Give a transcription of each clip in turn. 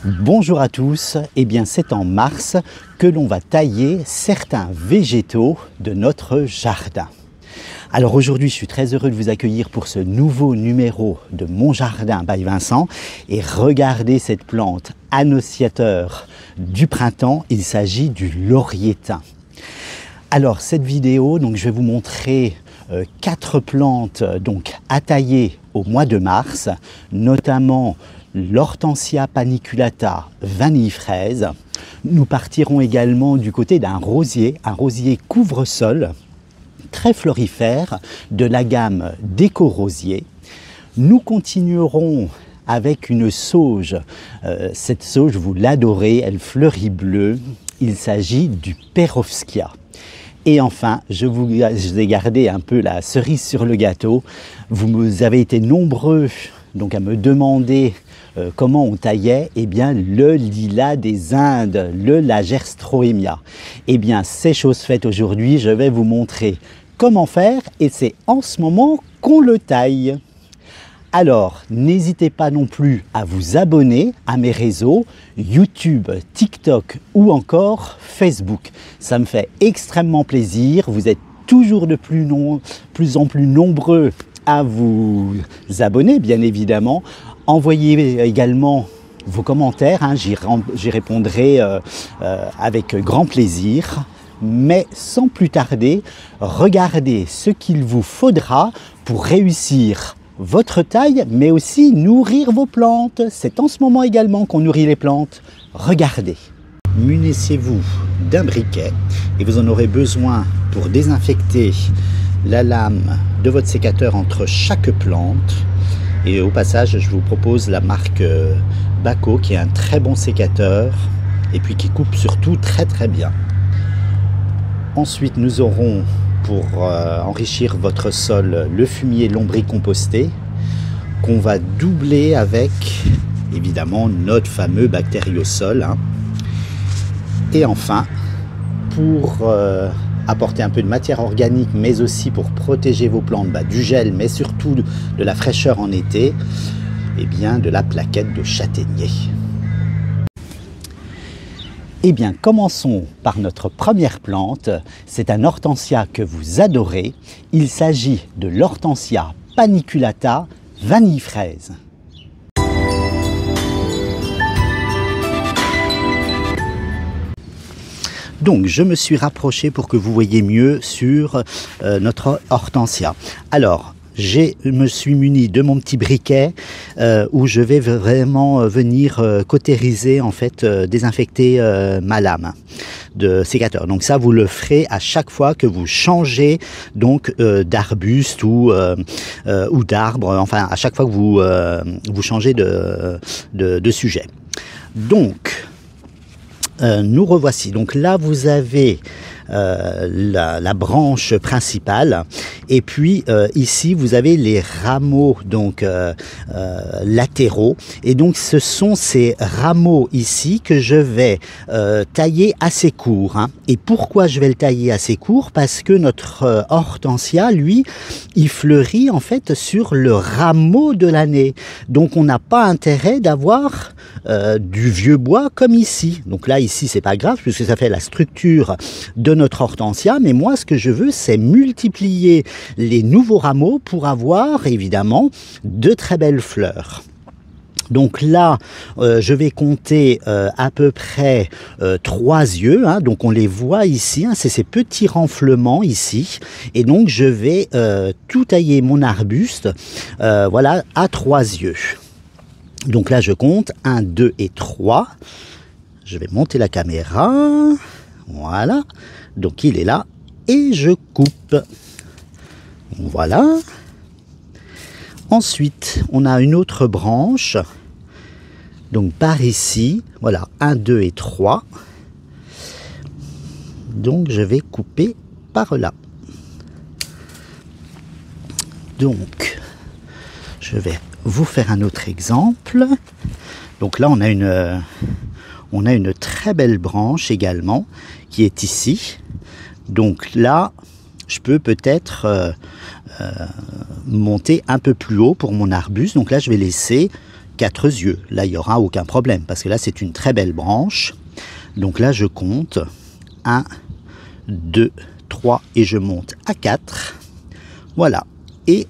Bonjour à tous, eh bien c'est en mars que l'on va tailler certains végétaux de notre jardin. Alors aujourd'hui je suis très heureux de vous accueillir pour ce nouveau numéro de Mon Jardin by Vincent et regardez cette plante annonciateur du printemps, il s'agit du laurier thym. Alors cette vidéo, donc, je vais vous montrer 4 plantes à tailler au mois de mars, notamment l'hortensia paniculata vanille fraise. Nous partirons également du côté d'un rosier, un rosier couvre-sol très florifère de la gamme Déco-Rosier. Nous continuerons avec une sauge. Cette sauge, vous l'adorez, elle fleurit bleu. Il s'agit du Perovskia. Et enfin, je vous ai gardé un peu la cerise sur le gâteau. Vous avez été nombreux à me demander comment on taillait le lilas des Indes, le Lagerstroemia. Eh bien, c'est chose faite aujourd'hui. Je vais vous montrer comment faire et c'est en ce moment qu'on le taille. Alors, n'hésitez pas non plus à vous abonner à mes réseaux YouTube, TikTok ou encore Facebook. Ça me fait extrêmement plaisir. Vous êtes toujours de plus en plus nombreux à vous abonner, bien évidemment. Envoyez également vos commentaires, j'y répondrai avec grand plaisir. Mais sans plus tarder, regardez ce qu'il vous faudra pour réussir votre taille, mais aussi nourrir vos plantes. C'est en ce moment également qu'on nourrit les plantes. Regardez. Munissez-vous d'un briquet et vous en aurez besoin pour désinfecter la lame de votre sécateur entre chaque plante. Et au passage, je vous propose la marque Baco, qui est un très bon sécateur et puis qui coupe surtout très bien. Ensuite, nous aurons pour enrichir votre sol le fumier lombricomposté qu'on va doubler avec évidemment notre fameux bactériosol. Et enfin, pour apporter un peu de matière organique, mais aussi pour protéger vos plantes du gel, mais surtout de la fraîcheur en été, de la plaquette de châtaignier. Eh bien, commençons par notre première plante. C'est un hortensia que vous adorez. Il s'agit de l'hortensia paniculata vanille fraise. Donc, je me suis rapproché pour que vous voyez mieux sur notre hortensia. Alors, je me suis muni de mon petit briquet où je vais vraiment venir cautériser, désinfecter ma lame de sécateur. Donc ça, vous le ferez à chaque fois que vous changez d'arbuste ou d'arbre, enfin à chaque fois que vous changez de sujet. Donc, nous revoici. Donc là, vous avez la branche principale et puis ici vous avez les rameaux latéraux et donc ce sont ces rameaux ici que je vais tailler assez court. Et pourquoi je vais le tailler assez court? Parce que notre hortensia, lui, il fleurit sur le rameau de l'année, donc on n'a pas intérêt d'avoir du vieux bois comme ici. Donc là ici c'est pas grave puisque ça fait la structure de notre hortensia, mais moi ce que je veux c'est multiplier les nouveaux rameaux pour avoir évidemment de très belles fleurs. Donc là, je vais compter à peu près 3 yeux, donc on les voit ici, c'est ces petits renflements ici, et donc je vais tout tailler mon arbuste, voilà, à 3 yeux. Donc là je compte 1, 2 et 3, je vais monter la caméra, voilà, donc il est là, et je coupe, voilà. Ensuite, on a une autre branche, donc par ici, voilà, 1, 2 et 3. Donc je vais couper par là. Donc, je vais vous faire un autre exemple. Donc là, on a une très belle branche également qui est ici. Donc là, je peux peut-être monter un peu plus haut pour mon arbuste. Donc là, je vais laisser 4 yeux. Là, il n'y aura aucun problème parce que là, c'est une très belle branche. Donc là, je compte 1, 2, 3 et je monte à 4. Voilà. Et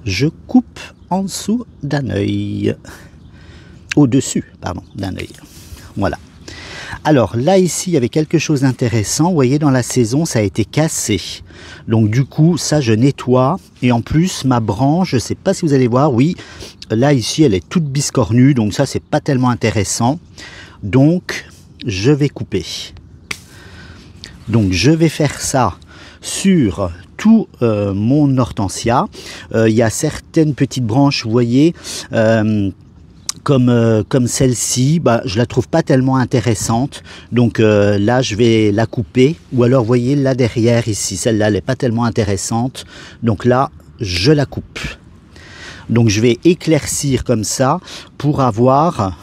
je coupe en dessous d'un œil. Au-dessus, pardon, d'un œil. Voilà. Alors là, ici, il y avait quelque chose d'intéressant. Vous voyez, dans la saison, ça a été cassé. Donc du coup, ça, je nettoie. Et en plus, ma branche, je ne sais pas si vous allez voir, oui, là, ici, elle est toute biscornue. Donc ça, c'est pas tellement intéressant. Donc, je vais couper. Donc, je vais faire ça sur tout mon hortensia. Il y a certaines petites branches, vous voyez, comme celle-ci, bah, je la trouve pas tellement intéressante. Donc là, je vais la couper. Ou alors, vous voyez, là derrière, ici, celle-là, elle n'est pas tellement intéressante. Donc là, je la coupe. Donc je vais éclaircir comme ça pour avoir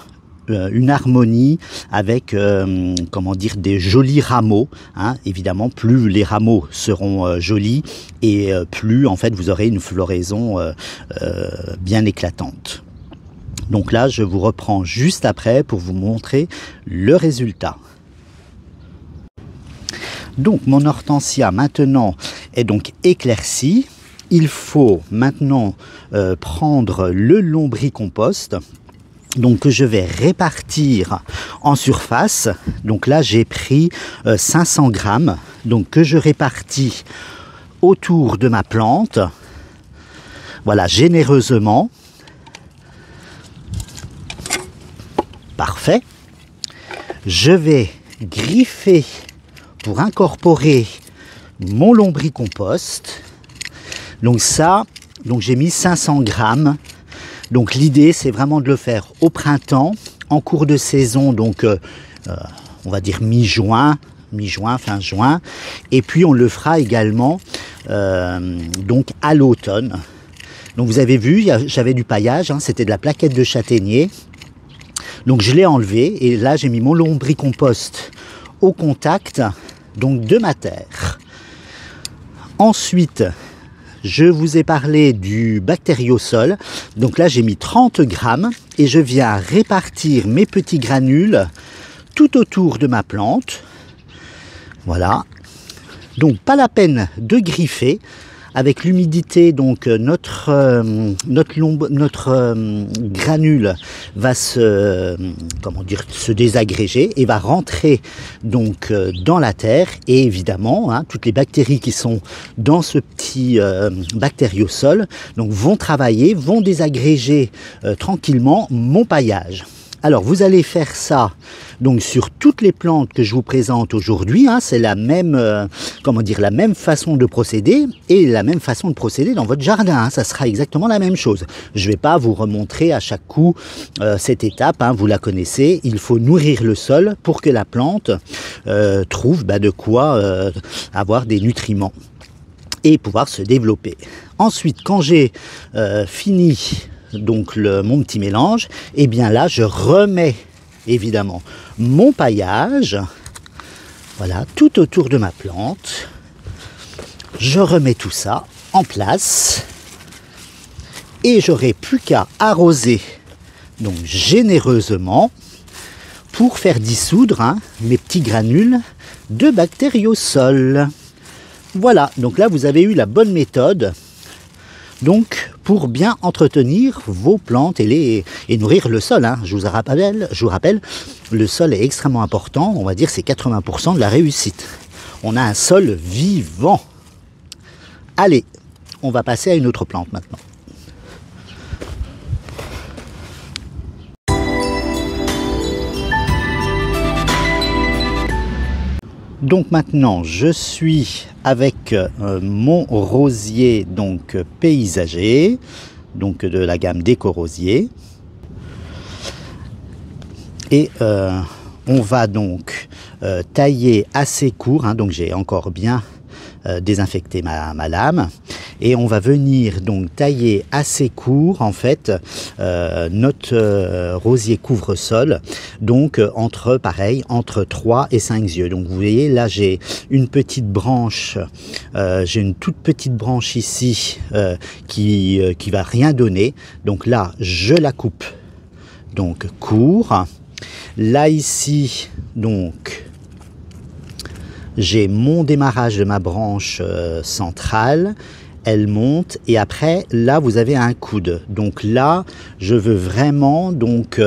une harmonie avec, comment dire, des jolis rameaux. Hein. Évidemment, plus les rameaux seront jolis et plus, en fait, vous aurez une floraison bien éclatante. Donc là, je vous reprends juste après pour vous montrer le résultat. Donc mon hortensia maintenant est donc éclaircie. Il faut maintenant prendre le lombricompost. Donc que je vais répartir en surface. Donc là, j'ai pris 500 grammes. Donc que je répartis autour de ma plante. Voilà, généreusement. Parfait. Je vais griffer pour incorporer mon lombricompost. Donc ça, donc j'ai mis 500 grammes. Donc l'idée, c'est vraiment de le faire au printemps, en cours de saison, donc on va dire mi-juin, fin juin. Et puis on le fera également donc à l'automne. Donc vous avez vu, j'avais du paillage, hein, c'était de la plaquette de châtaignier. Donc je l'ai enlevé et là j'ai mis mon lombricompost au contact donc de ma terre. Ensuite, je vous ai parlé du bactériosol. Donc là j'ai mis 30 grammes et je viens répartir mes petits granules tout autour de ma plante. Voilà. Donc pas la peine de griffer. Avec l'humidité, donc notre granule va se désagréger et va rentrer donc dans la terre. Et évidemment, hein, toutes les bactéries qui sont dans ce petit bactériosol donc vont travailler, vont désagréger tranquillement mon paillage. Alors vous allez faire ça donc sur toutes les plantes que je vous présente aujourd'hui. Hein, c'est la même, la même façon de procéder et la même façon de procéder dans votre jardin. Hein, ça sera exactement la même chose. Je ne vais pas vous remontrer à chaque coup cette étape. Hein, vous la connaissez. Il faut nourrir le sol pour que la plante trouve de quoi avoir des nutriments et pouvoir se développer. Ensuite, quand j'ai fini donc mon petit mélange, et bien là je remets évidemment mon paillage, voilà, tout autour de ma plante. Je remets tout ça en place et j'aurai plus qu'à arroser donc généreusement pour faire dissoudre mes petits granules de bactériosol. Voilà, donc là vous avez eu la bonne méthode. Donc, pour bien entretenir vos plantes et nourrir le sol, hein. Je vous rappelle, le sol est extrêmement important. On va dire c'est 80% de la réussite. On a un sol vivant. Allez, on va passer à une autre plante maintenant. Donc maintenant, je suis avec mon rosier donc paysager, donc de la gamme Déco-Rosier. Et on va donc tailler assez court, hein, donc j'ai encore bien désinfecté ma lame. et on va venir donc tailler assez court en fait notre rosier couvre-sol, donc entre 3 et 5 yeux. Donc vous voyez là j'ai une petite branche, j'ai une toute petite branche ici qui va rien donner, donc là je la coupe donc court. Là ici donc j'ai mon démarrage de ma branche centrale, elle monte et après là vous avez un coude. Donc là je veux vraiment donc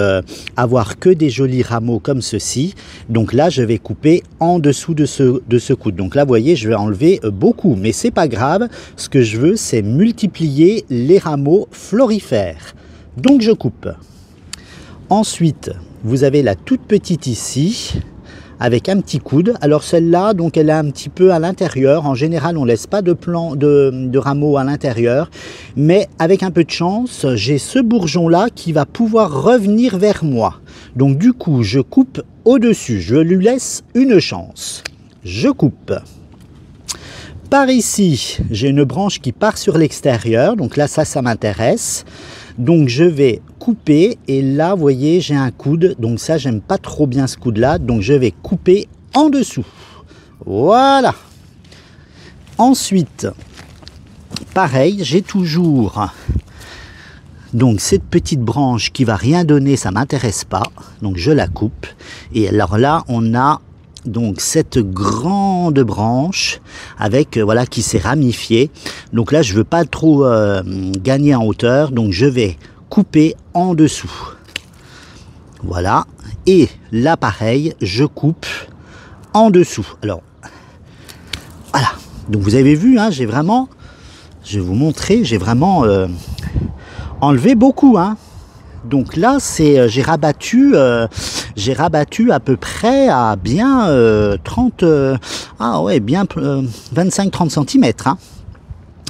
avoir que des jolis rameaux comme ceci. Donc là je vais couper en dessous de ce coude. Donc là vous voyez je vais enlever beaucoup, mais c'est pas grave. Ce que je veux c'est multiplier les rameaux florifères. Donc je coupe. Ensuite vous avez la toute petite ici, avec un petit coude. Alors celle-là, donc elle est un petit peu à l'intérieur. En général, on ne laisse pas de rameaux à l'intérieur. Mais avec un peu de chance, j'ai ce bourgeon-là qui va pouvoir revenir vers moi. Donc du coup, je coupe au-dessus. Je lui laisse une chance. Je coupe. Par ici, j'ai une branche qui part sur l'extérieur. Donc là, ça m'intéresse. Donc je vais couper et là vous voyez j'ai un coude, donc ça j'aime pas trop bien ce coude là, donc je vais couper en dessous. Voilà. Ensuite pareil, j'ai toujours donc cette petite branche qui va rien donner, ça m'intéresse pas, donc je la coupe. Et alors là on a donc cette grande branche avec voilà qui s'est ramifiée. Donc là je veux pas trop gagner en hauteur, donc je vais couper en dessous. Voilà, et là pareil je coupe en dessous. Alors voilà, donc vous avez vu hein, j'ai vraiment, je vais vous montrer, j'ai vraiment enlevé beaucoup hein. Donc là c'est j'ai rabattu à peu près à bien 25-30 cm hein.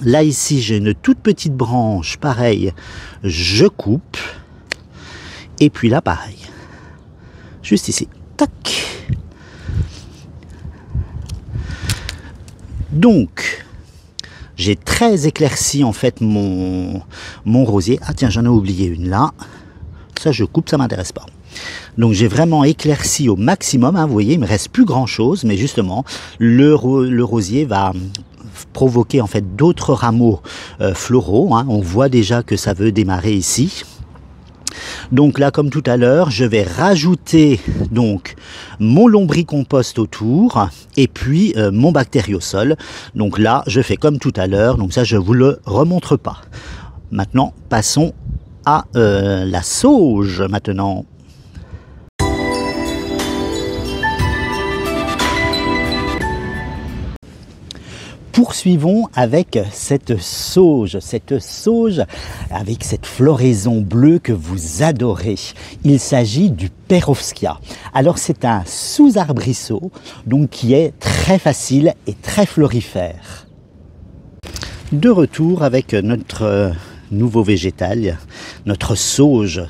Là ici j'ai une toute petite branche, pareil, je coupe. Et puis là pareil, juste ici, tac. Donc j'ai très éclairci en fait mon rosier. Ah tiens, j'en ai oublié une là. Ça je coupe, ça m'intéresse pas. Donc j'ai vraiment éclairci au maximum, hein, vous voyez, il me reste plus grand chose, mais justement le rosier va provoquer en fait d'autres rameaux floraux, hein. On voit déjà que ça veut démarrer ici. Donc là comme tout à l'heure je vais rajouter donc mon lombricompost autour et puis mon bactériosol. Donc là je fais comme tout à l'heure, donc ça je vous le remontre pas. Maintenant passons à la sauge maintenant. Poursuivons avec cette sauge avec cette floraison bleue que vous adorez. Il s'agit du Perovskaya. Alors c'est un sous-arbrisseau donc qui est très facile et très florifère. De retour avec notre nouveau végétal, notre sauge,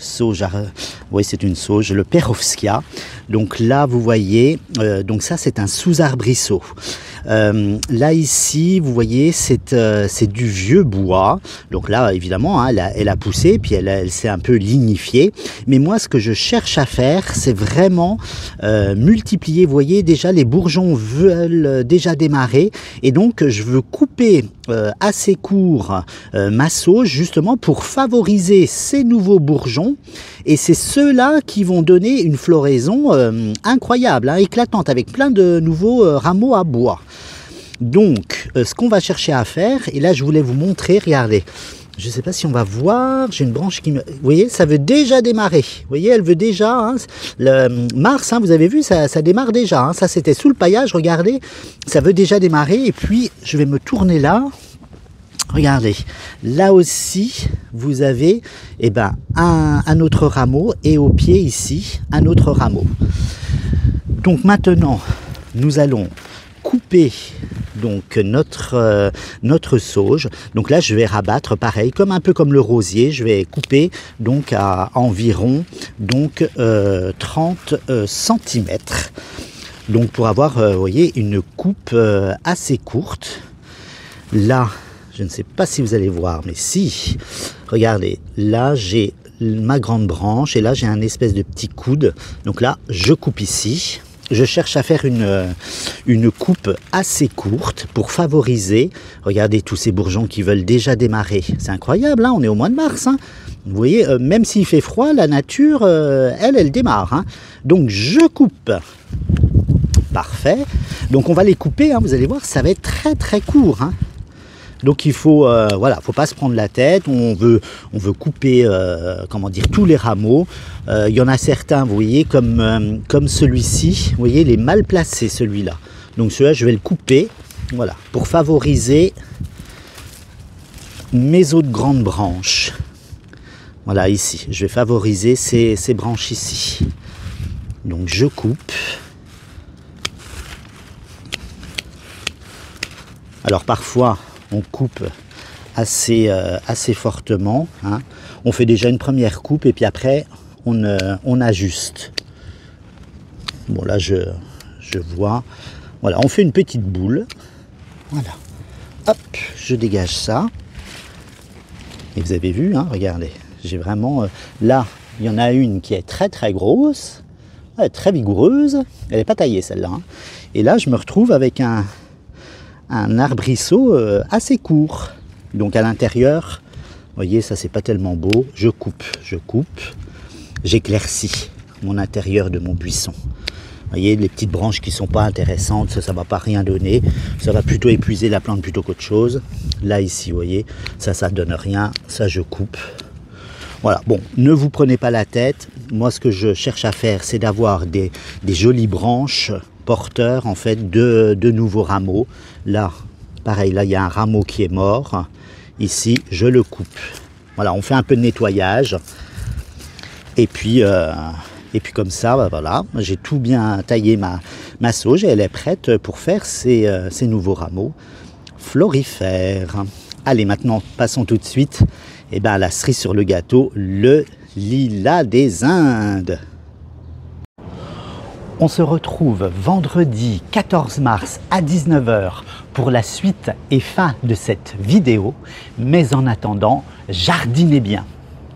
oui c'est une sauge, le Perovskaya. Donc là vous voyez, donc ça c'est un sous-arbrisseau. Là ici vous voyez c'est du vieux bois, donc là évidemment hein, elle a poussé puis elle s'est un peu lignifiée, mais moi ce que je cherche à faire c'est vraiment multiplier. Vous voyez déjà les bourgeons veulent déjà démarrer et donc je veux couper assez court ma sauge justement pour favoriser ces nouveaux bourgeons, et c'est ceux-là qui vont donner une floraison incroyable, hein, éclatante, avec plein de nouveaux rameaux à bois. Donc ce qu'on va chercher à faire, et là je voulais vous montrer, regardez, je ne sais pas si on va voir, j'ai une branche qui me... Vous voyez, ça veut déjà démarrer. Vous voyez, elle veut déjà... Hein, le mars, hein, vous avez vu, ça démarre déjà. Hein, ça, c'était sous le paillage, regardez. Ça veut déjà démarrer. Et puis, je vais me tourner là. Regardez, là aussi, vous avez un autre rameau. Et au pied, ici, un autre rameau. Donc maintenant, nous allons couper donc notre sauge. Donc là je vais rabattre pareil, un peu comme le rosier, je vais couper donc à environ donc 30 cm. Donc pour avoir vous voyez une coupe assez courte. Là Je ne sais pas si vous allez voir, mais si. Regardez, là j'ai ma grande branche et là j'ai un espèce de petit coude. Donc là, je coupe ici. Je cherche à faire une coupe assez courte pour favoriser, regardez tous ces bourgeons qui veulent déjà démarrer. C'est incroyable, hein, on est au mois de mars. Hein. Vous voyez, même s'il fait froid, la nature, elle démarre. Hein. Donc je coupe. Parfait. Donc on va les couper, hein, vous allez voir, ça va être très très court. Hein. Donc il faut, voilà, faut pas se prendre la tête. On veut couper, comment dire, tous les rameaux. Il y en a certains, vous voyez, comme celui-ci. Vous voyez, il est mal placé celui-là. Donc celui-là, je vais le couper, voilà, pour favoriser mes autres grandes branches. Voilà, ici, je vais favoriser ces branches ici. Donc je coupe. Alors parfois, on coupe assez fortement. Hein. On fait déjà une première coupe et puis après, on ajuste. Bon, là, je vois. Voilà, on fait une petite boule. Voilà. Hop, je dégage ça. Et vous avez vu, hein, regardez. J'ai vraiment... là, il y en a une qui est très très grosse. Elle est très vigoureuse. Elle n'est pas taillée celle-là. Hein. Et là, je me retrouve avec un arbrisseau assez court. Donc à l'intérieur, vous voyez, ça c'est pas tellement beau. Je coupe, j'éclaircis mon intérieur de mon buisson. Vous voyez, les petites branches qui sont pas intéressantes, ça va pas rien donner. Ça va plutôt épuiser la plante plutôt qu'autre chose. Là ici, vous voyez, ça donne rien. Ça je coupe. Voilà, bon, ne vous prenez pas la tête. Moi, ce que je cherche à faire, c'est d'avoir des jolies branches porteurs, en fait, de nouveaux rameaux. Là, pareil, là, il y a un rameau qui est mort. Ici, je le coupe. Voilà, on fait un peu de nettoyage. Et puis comme ça, bah, voilà, j'ai tout bien taillé ma sauge et elle est prête pour faire ces nouveaux rameaux florifères. Allez, maintenant, passons tout de suite à la cerise sur le gâteau, le lilas des Indes. On se retrouve vendredi 14 mars à 19 h pour la suite et fin de cette vidéo. Mais en attendant, jardinez bien.